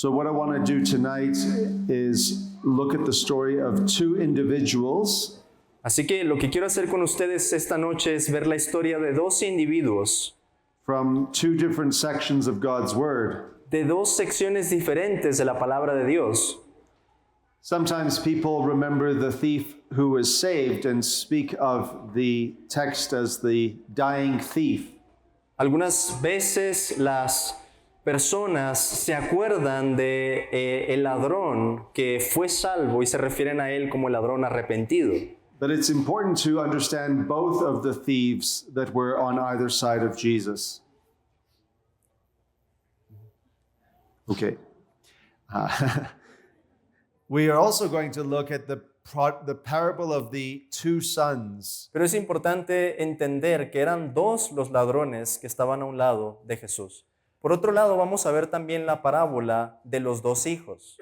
So what I want to do tonight is look at the story of two individuals. Así que lo que quiero hacer con ustedes esta noche es ver la historia de dos individuos, From two different sections of God's Word. de dos secciones diferentes de la palabra de Dios. Sometimes people remember the thief who was saved and speak of the text as the dying thief. Algunas veces las personas se acuerdan de el ladrón que fue salvo y se refieren a él como el ladrón arrepentido. But it's important to understand both of the thieves that were on either side of Jesus. Okay. We are also going to look at the parable of the two sons. Pero es importante entender que eran dos los ladrones que estaban a un lado de Jesús. Por otro lado, vamos a ver también la parábola de los dos hijos.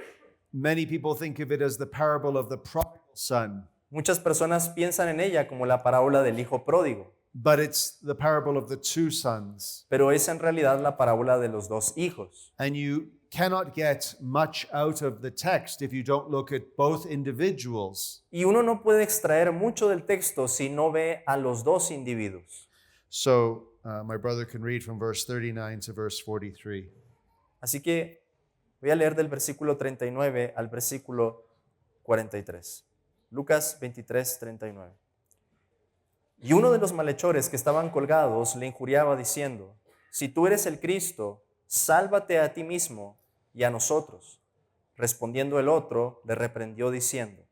Many people think of it as the parable of the prodigal son, Muchas personas piensan en ella como la parábola del hijo pródigo, but it's the parable of the two sons. pero es en realidad la parábola de los dos hijos. And you cannot get much out of the text if you don't look at both individuals. Y uno no puede extraer mucho del texto si no ve a los dos individuos. So my brother can read from verse 39 to verse 43. Así que voy a leer del versículo 39 al versículo 43. Lucas 23, 39. Y uno de los malhechores que estaban colgados le injuriaba diciendo: si tú eres el Cristo, sálvate a ti mismo y a nosotros. Respondiendo el otro, le reprendió diciendo: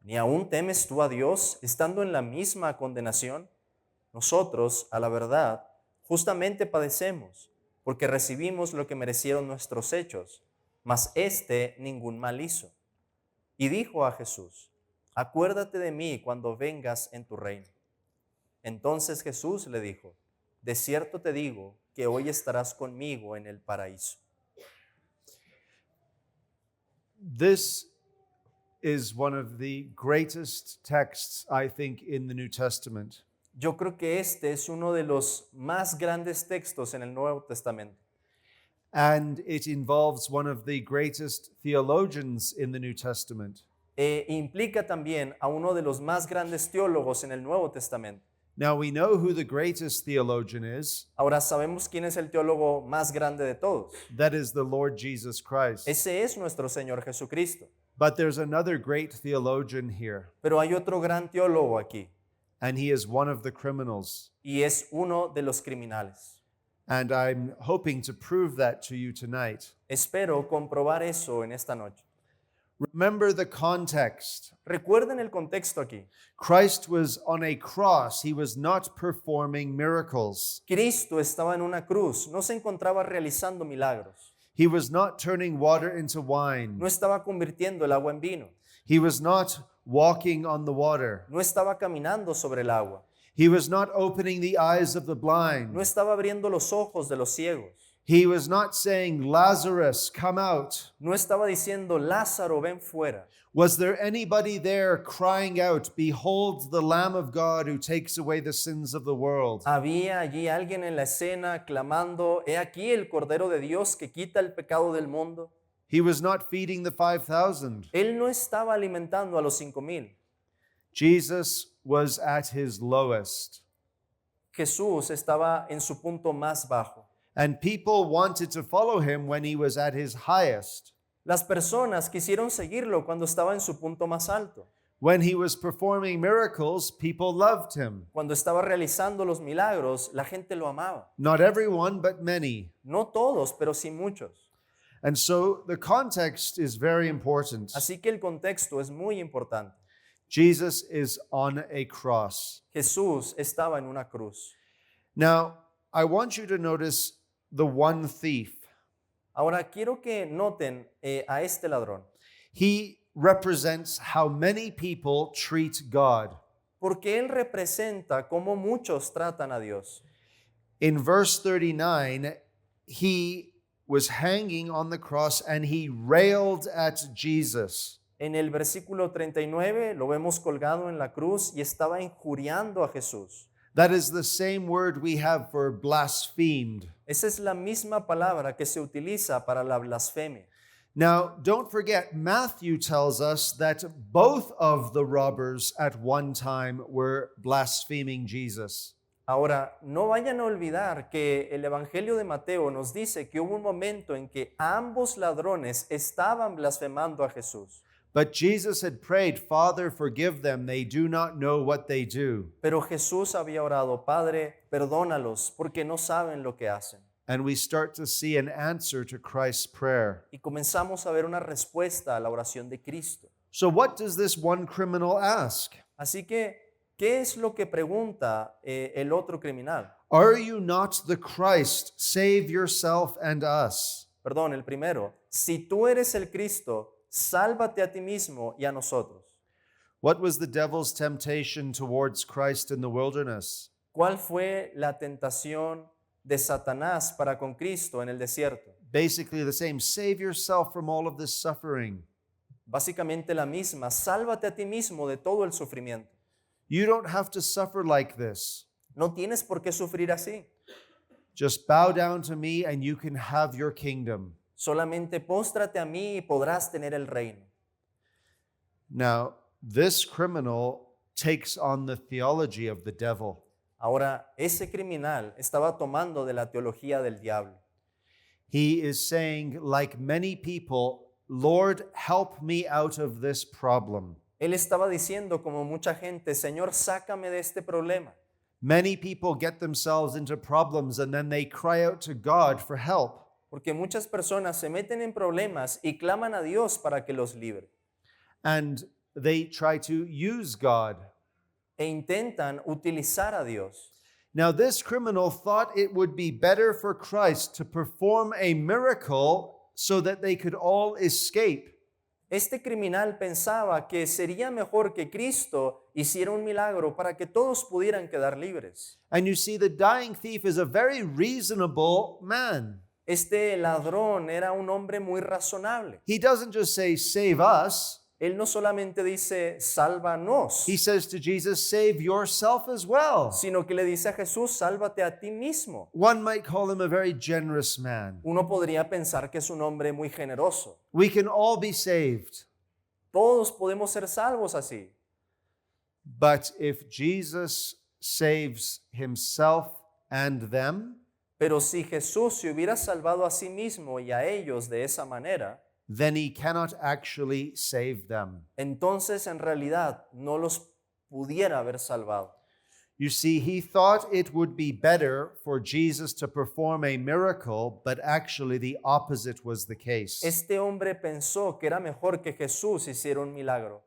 ¿ni aún temes tú a Dios, estando en la misma condenación? Nosotros, a la verdad, justamente padecemos, porque recibimos lo que merecieron nuestros hechos, mas éste ningún mal hizo. Y dijo a Jesús: acuérdate de mí cuando vengas en tu reino. Entonces Jesús le dijo: de cierto te digo que hoy estarás conmigo en el paraíso. This is one of the greatest texts, I think, in the New Testament. Yo creo que este es uno de los más grandes textos en el Nuevo Testamento. And it involves one of the greatest theologians in the New Testament. Implica también a uno de los más grandes teólogos en el Nuevo Testamento. Now we know who the greatest theologian is. Ahora sabemos quién es el teólogo más grande de todos. That is the Lord Jesus Christ. Ese es nuestro Señor Jesucristo. But there's another great theologian here, Pero hay otro gran teólogo aquí, and he is one of the criminals. y es uno de los criminales. And I'm hoping to prove that to you tonight. Espero comprobar eso en esta noche. Remember the context. Recuerden el contexto aquí. Christ was on a cross. He was not performing miracles. Cristo estaba en una cruz, no se encontraba realizando milagros. He was not turning water into wine. No estaba convirtiendo el agua en vino. He was not walking on the water. No estaba caminando sobre el agua. He was not opening the eyes of the blind. No estaba abriendo los ojos de los ciegos. He was not saying, Lazarus, come out. No estaba diciendo: Lázaro, ven fuera. Was there anybody there crying out, behold the Lamb of God who takes away the sins of the world? Había allí alguien en la escena clamando: he aquí el Cordero de Dios que quita el pecado del mundo. He was not feeding the 5,000. Él no estaba alimentando a los 5,000. Jesus was at his lowest. Jesús estaba en su punto más bajo. And people wanted to follow him when he was at his highest. Las personas quisieron seguirlo cuando estaba en su punto más alto. When he was performing miracles, people loved him. Cuando estaba realizando los milagros, la gente lo amaba. Not everyone, but many. No todos, pero sí muchos. And so the context is very important. Así que el contexto es muy importante. Jesus is on a cross. Jesús estaba en una cruz. Now, I want you to notice the one thief. Ahora quiero que noten a este ladrón, He represents how many people treat God. porque él representa cómo muchos tratan a Dios. In verse 39, he was hanging on the cross and he railed at Jesus. En el versículo 39 lo vemos colgado en la cruz y estaba injuriando a Jesús. That is the same word we have for blasphemed. Esa es la misma palabra que se utiliza para la blasfemia. Now, don't forget, Matthew tells us that both of the robbers at one time were blaspheming Jesus. Ahora, no vayan a olvidar que el Evangelio de Mateo nos dice que hubo un momento en que ambos ladrones estaban blasfemando a Jesús. But Jesus had prayed, Father, forgive them. They do not know what they do. Pero Jesús había orado, Padre, perdónalos porque no saben lo que hacen. And we start to see an answer to Christ's prayer. Y comenzamos a ver una respuesta a la oración de Cristo. So what does this one criminal ask? Así que, ¿qué es lo que pregunta el otro criminal? Are you not the Christ? Save yourself and us. Perdón, el primero. Si tú eres el Cristo, sálvate a ti mismo y a nosotros. What was the devil's temptation towards Christ in the wilderness? ¿Cuál fue la tentación de Satanás para con Cristo en el desierto? Basically the same. Save yourself from all of this suffering. Básicamente la misma. Sálvate a ti mismo de todo el sufrimiento. You don't have to suffer like this. No tienes por qué sufrir así. Just bow down to me and you can have your kingdom. Solamente póstrate a mí y podrás tener el reino. Now, this criminal takes on the theology of the devil. Ahora, ese criminal estaba tomando de la teología del diablo. He is saying, like many people, Lord, help me out of this problem. Él estaba diciendo, como mucha gente, Señor, sácame de este problema. Many people get themselves into problems and then they cry out to God for help. Porque muchas personas se meten en problemas y claman a Dios para que los libre. And they try to use God. E intentan utilizar a Dios. Now, this criminal thought it would be better for Christ to perform a miracle so that they could all escape. Este criminal pensaba que sería mejor que Cristo hiciera un milagro para que todos pudieran quedar libres. And you see, the dying thief is a very reasonable man. Este ladrón era un hombre muy razonable. He doesn't just say, save us. Él no solamente dice, sálvanos, He says to Jesus, save yourself as well. sino que le dice a Jesús, sálvate a ti mismo. One might call him a very generous man. Uno podría pensar que es un hombre muy generoso. We can all be saved. Todos podemos ser salvos así. But if Jesus saves himself and them, Pero si Jesús se hubiera salvado a sí mismo y a ellos de esa manera, then he cannot actually save them. entonces en realidad no los pudiera haber salvado. You see, he thought it would be better for Jesus to perform a miracle, but actually the opposite was the case. Este hombre pensó que era mejor que Jesús hiciera un milagro,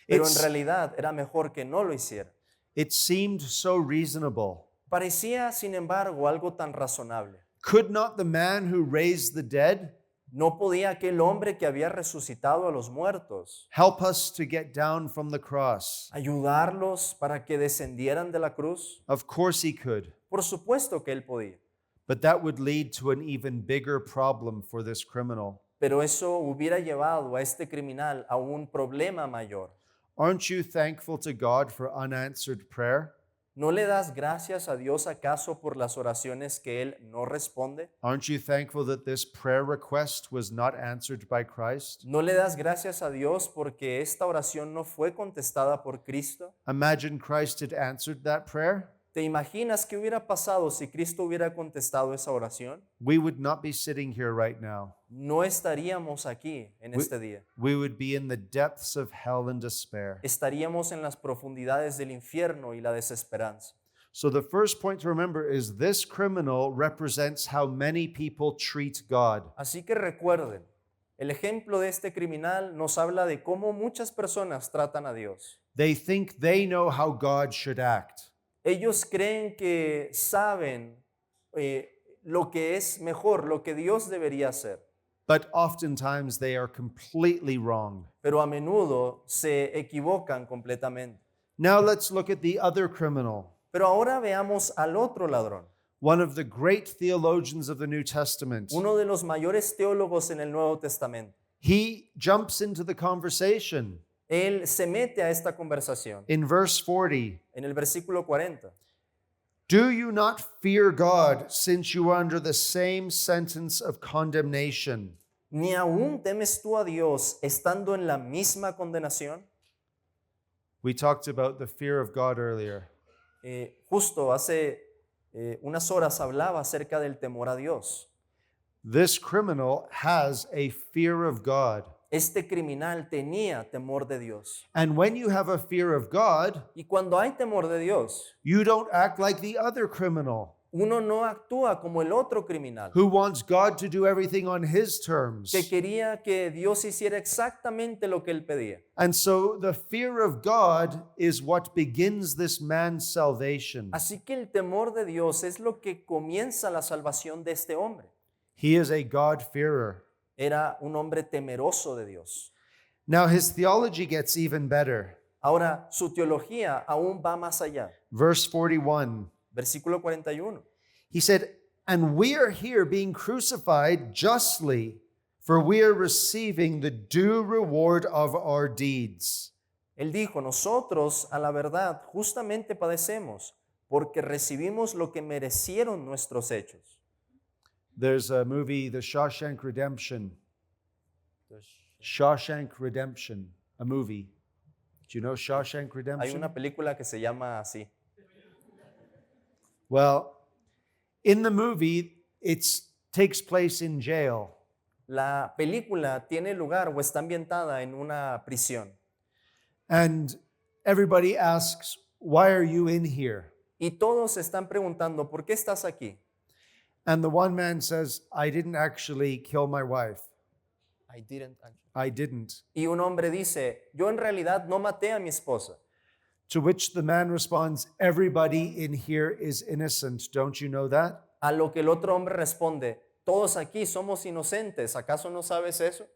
pero en It's- realidad era mejor que no lo hiciera. It seemed so reasonable. Parecía, sin embargo, algo tan razonable. Could not the man who raised the dead ¿No podía aquel hombre que había resucitado a los muertos help us to get down from the cross? ayudarlos para que descendieran de la cruz? Of course he could. Por supuesto que él podía, But that would lead to an even bigger problem for this criminal. pero eso hubiera llevado a este criminal a un problema mayor. Aren't you thankful to God for unanswered prayer? ¿No le das gracias a Dios acaso por las oraciones que Él no responde? Aren't you thankful that this prayer request was not answered by Christ? ¿No le das gracias a Dios porque esta oración no fue contestada por Cristo? Imagine Christ had answered that prayer. ¿Te imaginas qué hubiera pasado si Cristo hubiera contestado esa oración? We would not be sitting here right now. No estaríamos aquí en este día. We would be in the depths of hell and despair. Estaríamos en las profundidades del infierno y la desesperanza. So the first point to remember is this criminal represents how many people treat God. Así que recuerden, el ejemplo de este criminal nos habla de cómo muchas personas tratan a Dios. They think they know how God should act. Ellos creen que saben lo que es mejor, lo que Dios debería hacer, But oftentimes they are completely wrong. pero a menudo se equivocan completamente. Now let's look at the other criminal, Pero ahora veamos al otro ladrón, one of the great theologians of the New Testament. uno de los mayores teólogos en el Nuevo Testamento. He jumps into the conversation Él se mete a esta conversación in verse 40. en el versículo 40. Do you not fear God, since you are under the same sentence of condemnation? ¿Ni aún temes tú a Dios estando en la misma condenación? We talked about the fear of God earlier. Justo hace unas horas hablaba acerca del temor a Dios. This criminal has a fear of God. Este criminal tenía temor de Dios. And when you have a fear of God, Y cuando hay temor de Dios, you don't act like the other criminal uno no actúa como el otro criminal who wants God to do everything on his terms. que quería que Dios hiciera exactamente lo que él pedía. And so the fear of God is what begins this man's salvation. Así que el temor de Dios es lo que comienza la salvación de este hombre. He is a God-fearer. Era un hombre temeroso de Dios. Now his theology gets even better. Ahora, su teología aún va más allá. Verse 41. Versículo 41. He said, "And we are here being crucified justly, for we are receiving the due reward of our deeds." Él dijo, nosotros a la verdad justamente padecemos porque recibimos lo que merecieron nuestros hechos. There's a movie, The Shawshank Redemption. Shawshank Redemption, a movie. Do you know Shawshank Hay Redemption? una película que se llama así. Well, in the movie, it takes place in jail. La película tiene lugar o está ambientada en una prisión. And everybody asks, "Why are you in here?" Y todos se están preguntando, ¿por qué estás aquí? And the one man says, "I didn't actually kill my wife. I didn't actually. I didn't." Y un hombre dice, yo en realidad no maté a mi esposa. To which the man responds, "Everybody in here is innocent. Don't you know that?" A lo que el otro hombre responde, todos aquí somos inocentes, ¿acaso no sabes eso?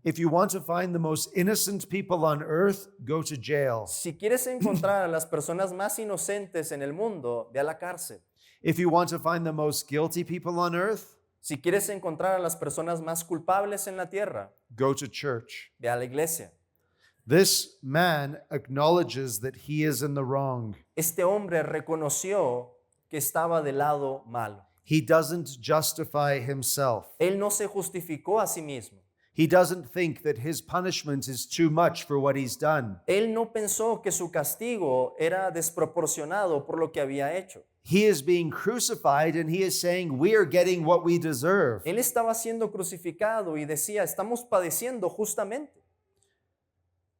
If you want to find the most innocent people on earth, go to jail. Si quieres encontrar a las personas más inocentes en el mundo, ve a la cárcel. If you want to find the most guilty people on earth, Si quieres encontrar a las personas más culpables en la tierra, go to church. ve a la iglesia. This man acknowledges that he is in the wrong. Este hombre reconoció que estaba del lado malo. He doesn't justify himself. Él no se justificó a sí mismo. He doesn't think that his punishment is too much for what he's done. Él no pensó que su castigo era desproporcionado por lo que había hecho. He is being crucified and he is saying, "We are getting what we deserve." Él estaba siendo crucificado y decía, estamos padeciendo justamente.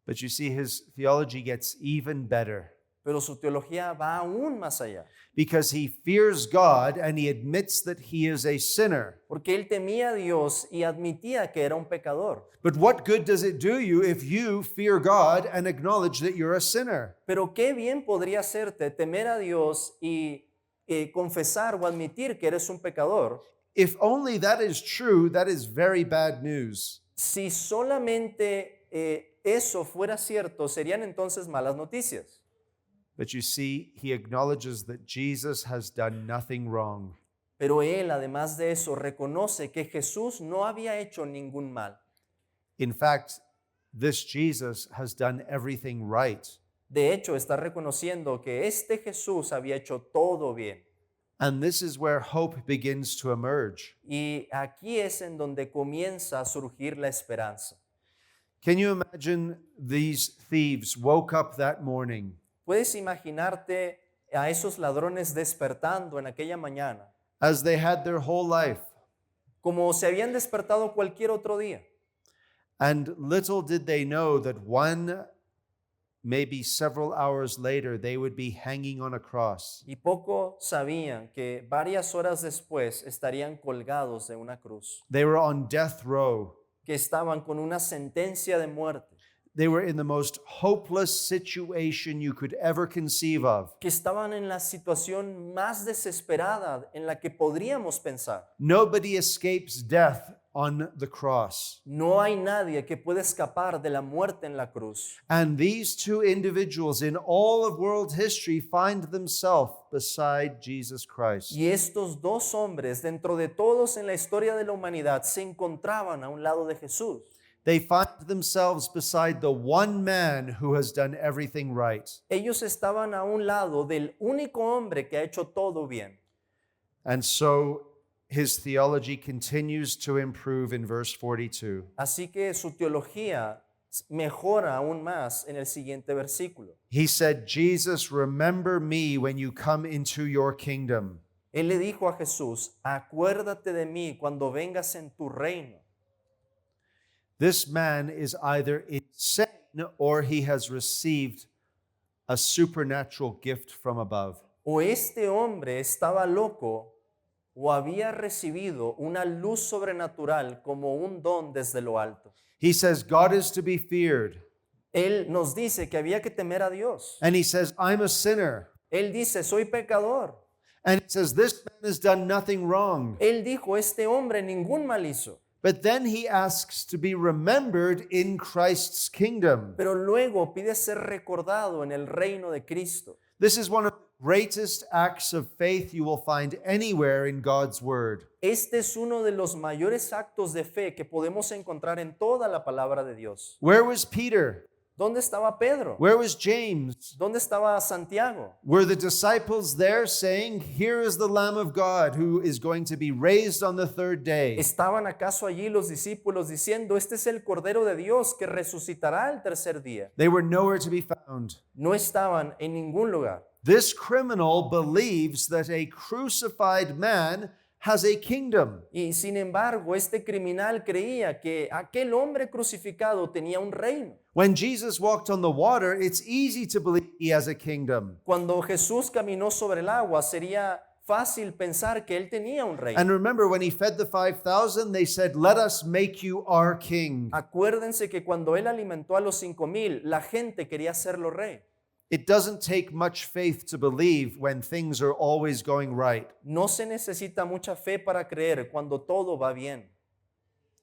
But you see, his theology gets even better Pero su teología va aún más allá, because he fears God and he admits that he is a sinner. porque él temía a Dios y admitía que era un pecador. But what good does it do you if you fear God and acknowledge that you're a sinner? Pero qué bien podría hacerte temer a Dios y confesar o admitir que eres un pecador, If only that is true, that is very bad news. si solamente eso fuera cierto, serían entonces malas noticias. But you see, he acknowledges that Jesus has done nothing wrong. Pero él, además de eso, reconoce que Jesús no había hecho ningún mal. In fact, this Jesus has done everything right. De hecho, está reconociendo que este Jesús había hecho todo bien. And this is where hope begins to emerge. Y aquí es en donde comienza a surgir la esperanza. Can you imagine these thieves woke up that morning ¿Puedes imaginarte a esos ladrones despertando en aquella mañana, as they had their whole life? como se habían despertado cualquier otro día? And little did they know that one, maybe several hours later, they would be hanging on a cross. Y poco sabían que varias horas después estarían colgados de una cruz, They were on death row. que estaban con una sentencia de muerte, They were in the most hopeless situation you could ever conceive of. que estaban en la situación más desesperada en la que podríamos pensar. Nobody escapes death on the cross. No hay nadie que pueda escapar de la muerte en la cruz. And these two individuals in all of world history find themselves beside Jesus Christ. Y estos dos hombres, dentro de todos en la historia de la humanidad, se encontraban a un lado de Jesús. They find themselves beside the one man who has done everything right. Ellos estaban a un lado del único hombre que ha hecho todo bien. And so his theology continues to improve in verse 42. Así que su teología mejora aún más en el siguiente versículo. He said, Jesus, remember me when you come into your kingdom. Él le dijo a Jesús, acuérdate de mí cuando vengas en tu reino. This man is either insane or he has received a supernatural gift from above. O este hombre estaba loco o había recibido una luz sobrenatural como un don desde lo alto. He says, God is to be feared. Él nos dice que había que temer a Dios. And he says, I'm a sinner. Él dice, soy pecador. And he says, this man has done nothing wrong. Él dijo, este hombre ningún mal hizo. But then he asks to be remembered in Christ's kingdom. Pero luego pide ser recordado en el reino de Cristo. This is one of the greatest acts of faith you will find anywhere in God's word. Este es uno de los mayores actos de fe que podemos encontrar en toda la palabra de Dios. Where was Peter? ¿Dónde estaba Pedro? Where was James? ¿Dónde estaba Santiago? Were the disciples there saying, here is the Lamb of God who is going to be raised on the third day? ¿Estaban acaso allí los discípulos diciendo, este es el Cordero de Dios que resucitará el tercer día? They were nowhere to be found. No estaban en ningún lugar. This criminal believes that a crucified man has a kingdom. Y sin embargo, este criminal creía que aquel hombre crucificado tenía un reino. When Jesus walked on the water, it's easy to believe he has a kingdom. Cuando Jesús caminó sobre el agua, sería fácil pensar que él tenía un reino. And remember, when he fed the 5,000, they said, let us make you our king. Acuérdense que cuando él alimentó a los 5,000, la gente quería hacerlo rey. It doesn't take much faith to believe when things are always going right. No se necesita mucha fe para creer cuando todo va bien.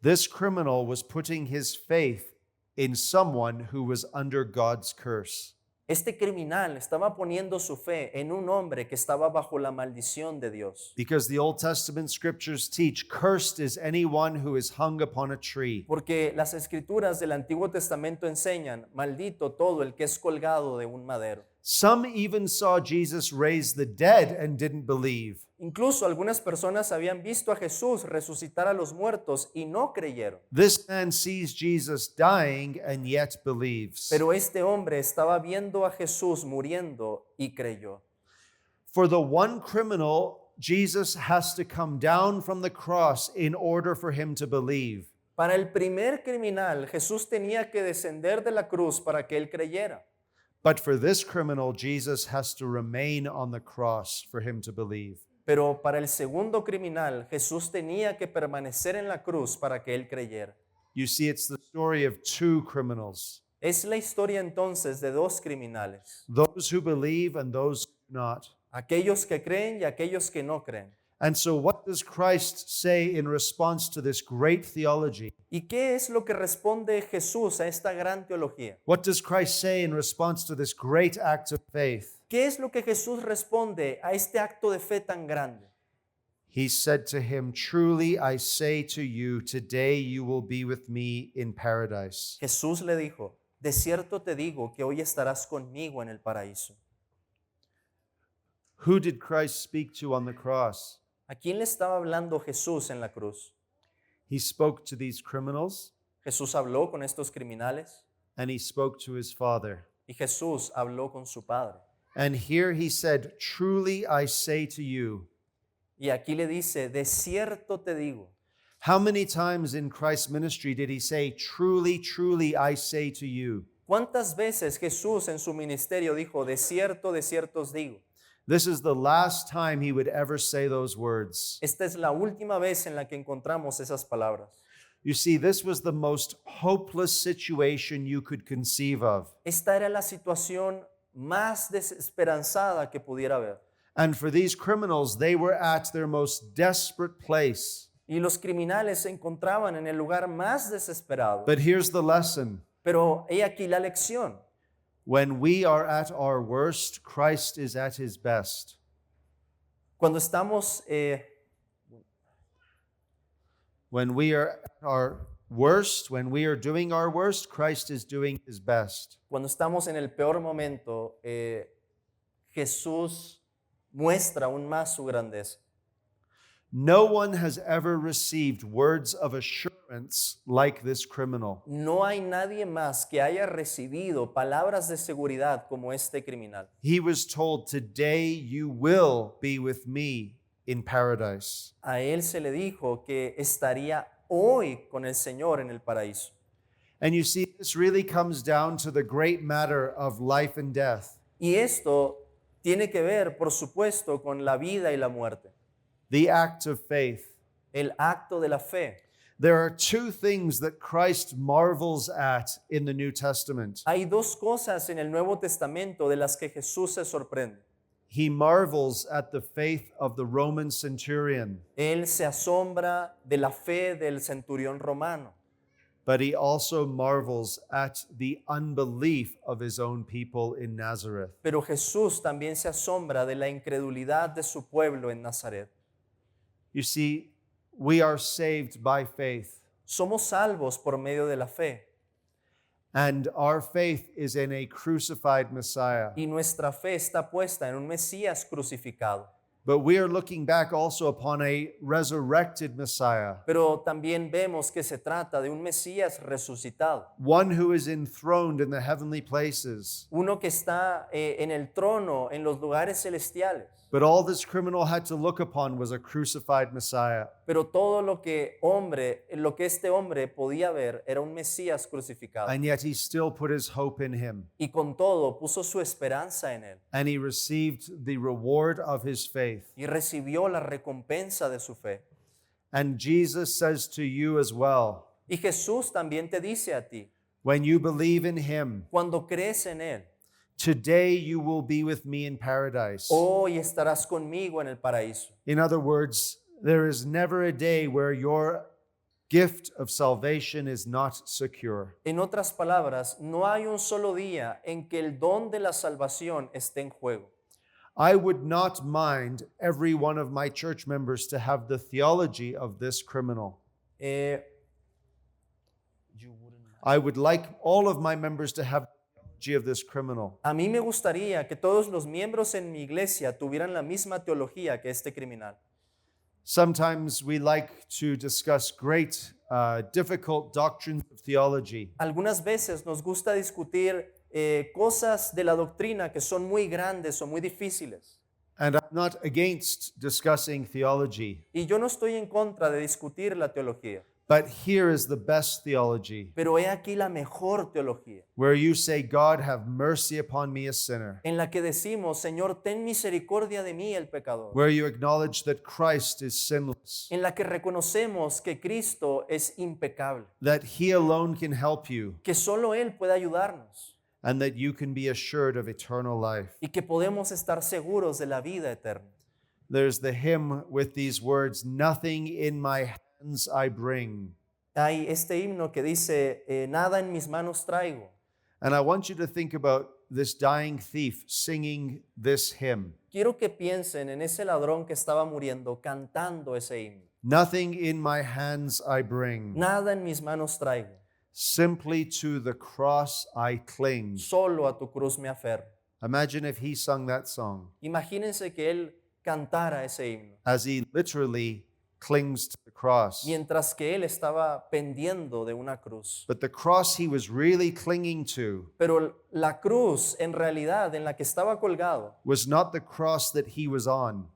This criminal was putting his faith in someone who was under God's curse. Este criminal estaba poniendo su fe en un hombre que estaba bajo la maldición de Dios. Because the Old Testament scriptures teach, cursed is anyone who is hung upon a tree. Porque las escrituras del Antiguo Testamento enseñan, maldito todo el que es colgado de un madero. Some even saw Jesus raise the dead and didn't believe. Incluso algunas personas habían visto a Jesús resucitar a los muertos y no creyeron. This man sees Jesus dying and yet believes. Pero este hombre estaba viendo a Jesús muriendo y creyó. For the one criminal, Jesus has to come down from the cross in order for him to believe. Para el primer criminal, Jesús tenía que descender de la cruz para que él creyera. But for this criminal, Jesus has to remain on the cross for him to believe. Pero para el segundo criminal, Jesús tenía que permanecer en la cruz para que él creyera. You see, it's the story of two criminals, Es la historia entonces de dos criminales, those who believe and those who do not. aquellos que creen y aquellos que no creen. And so what does Christ say in response to this great theology? ¿Y qué es lo que responde Jesús a esta gran teología? What does Christ say in response to this great act of faith? ¿Qué es lo que Jesús responde a este acto de fe tan grande? He said to him, truly I say to you, today you will be with me in paradise. Jesús le dijo, de cierto te digo que hoy estarás conmigo en el paraíso. Who did Christ speak to on the cross? ¿A quién le estaba hablando Jesús en la cruz? He spoke to these criminals Jesús habló con estos criminales and he spoke to his Father. y Jesús habló con su Padre. And here he said, truly I say to you. Y aquí le dice, de cierto te digo. How many times in Christ's ministry did he say, truly, truly I say to you? ¿Cuántas veces Jesús en su ministerio dijo, de cierto os digo? This is the last time he would ever say those words. Esta es la última vez en la que encontramos esas palabras. You see, this was the most hopeless situation you could conceive of. Esta era la situación más desesperanzada que pudiera haber. And for these criminals, they were at their most desperate place. Y los criminales se encontraban en el lugar más desesperado. But here's the lesson. Pero he aquí la lección. When we are at our worst, Christ is at his best. Cuando estamos When we are at our worst, when we are doing our worst, Christ is doing his best. Cuando estamos en el peor momento, Jesús muestra aún más su grandeza. No one has ever received words of assurance like this criminal. No hay nadie más que haya recibido palabras de seguridad como este criminal. He was told, "Today you will be with me in paradise." A él se le dijo que estaría hoy con el Señor en el paraíso. And you see, this really comes down to the great matter of life and death. Y esto tiene que ver, por supuesto, con la vida y la muerte, The act of faith. el acto de la fe. There are two things that Christ marvels at in the New Testament. Hay dos cosas en el Nuevo Testamento de las que Jesús se sorprende. He marvels at the faith of the Roman centurion, Él se asombra de la fe del centurión romano, but he also marvels at the unbelief of his own people in Nazareth. pero Jesús también se asombra de la incredulidad de su pueblo en Nazaret. You see, we are saved by faith, Somos salvos por medio de la fe and our faith is in a crucified Messiah. y nuestra fe está puesta en un Mesías crucificado. But we are looking back also upon a resurrected Messiah, Pero también vemos que se trata de un Mesías resucitado, one who is enthroned in the heavenly places. uno que está en el trono, en los lugares celestiales. But all this criminal had to look upon was a crucified Messiah. Pero todo lo que este hombre podía ver era un Mesías crucificado. And yet he still put his hope in him. Y con todo puso su esperanza en él And he received the reward of his faith. y recibió la recompensa de su fe. And Jesus says to you as well, Y Jesús también te dice a ti, when you believe in him, cuando crees en él, today you will be with me in paradise. hoy estarás conmigo en el paraíso. In other words, there is never a day where your gift of salvation is not secure. En otras palabras, no hay un solo día en que el don de la salvación esté en juego. I would not mind every one of my church members to have the theology of this criminal. Eh, I would like all of my members to have the theology of this criminal. a mí me gustaría que todos los miembros en mi iglesia tuvieran la misma teología que este criminal. Sometimes we like to discuss great, difficult doctrines of theology. Algunas veces nos gusta discutir cosas de la doctrina que son muy grandes o muy difíciles. And I'm not against discussing theology, Y yo no estoy en contra de discutir la teología, but here is the best theology, pero he aquí la mejor teología, where you say, God, have mercy upon me, a sinner. en la que decimos, Señor, ten misericordia de mí, el pecador. Where you acknowledge that Christ is sinless, En la que reconocemos que Cristo es impecable, that he alone can help you, que solo Él puede ayudarnos and that you can be assured of eternal life. y que podemos estar seguros de la vida eterna. There's the hymn with these words, nothing in my hands I bring. Hay este himno que dice, nada en mis manos traigo. And I want you to think about this dying thief singing this hymn. Quiero que piensen en ese ladrón que estaba muriendo cantando ese himno. Nothing in my hands I bring, Nada en mis manos traigo, simply to the cross I cling. solo a tu cruz me aferro. Imagine if he sung that song Imagínense que él cantara ese himno, as he literally clings to the cross. mientras que él estaba pendiendo de una cruz. But the cross he was really clinging to Pero la cruz en realidad en la que estaba colgado was not the cross that he was on,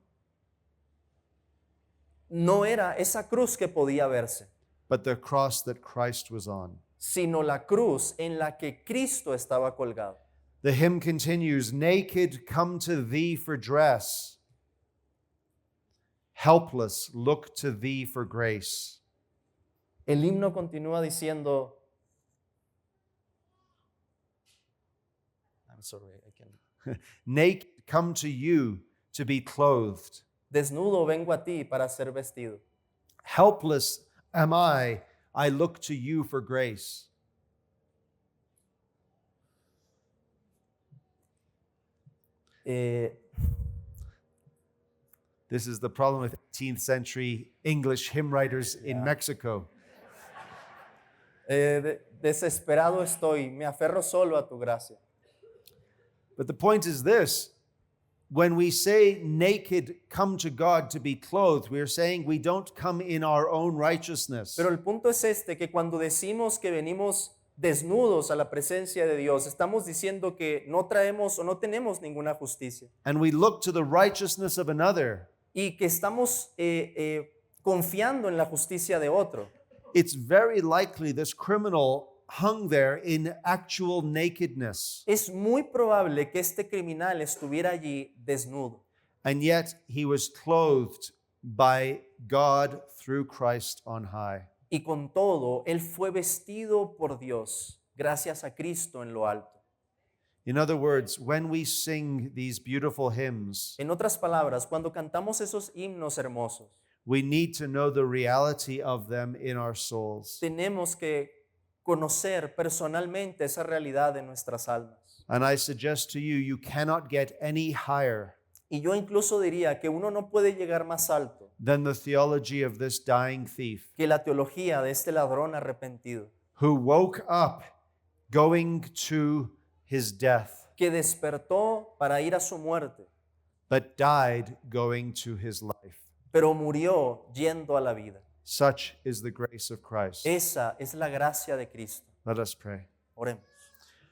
no era esa cruz que podía verse, but the cross that Christ was on. sino la cruz en la que Cristo estaba colgado. The hymn continues, naked come to thee for dress, helpless look to thee for grace. El himno continúa diciendo, I'm sorry, I can't. Naked come to you to be clothed. Desnudo vengo a ti para ser vestido. Helpless am I look to you for grace. Eh, This is the problem with 18th century English hymn writers in Yeah. Mexico. Desesperado estoy, me aferro solo a tu gracia. But the point is this, when we say naked, come to God to be clothed, we're saying we don't come in our own righteousness. Pero el punto es este, que cuando decimos que venimos desnudos a la presencia de Dios, estamos diciendo que no traemos o no tenemos ninguna justicia And we look to the righteousness of another. y que estamos confiando en la justicia de otro. It's very likely this criminal hung there in actual nakedness, Es muy probable que este criminal estuviera allí desnudo and yet he was clothed by God through Christ on high. y con todo, él fue vestido por Dios gracias a Cristo en lo alto. In other words, when we sing these beautiful hymns, En otras palabras, cuando cantamos esos himnos hermosos, we need to know the reality of them in our souls. tenemos que conocer personalmente esa realidad en nuestras almas. And I suggest to you, you cannot get any higher Y yo incluso diría que uno no puede llegar más alto than the theology of this dying thief que la teología de este ladrón arrepentido, who woke up going to his death, que despertó para ir a su muerte, but died going to his life. pero murió yendo a la vida. Such is the grace of Christ. Esa es la gracia de Cristo. Let us pray. Oremos.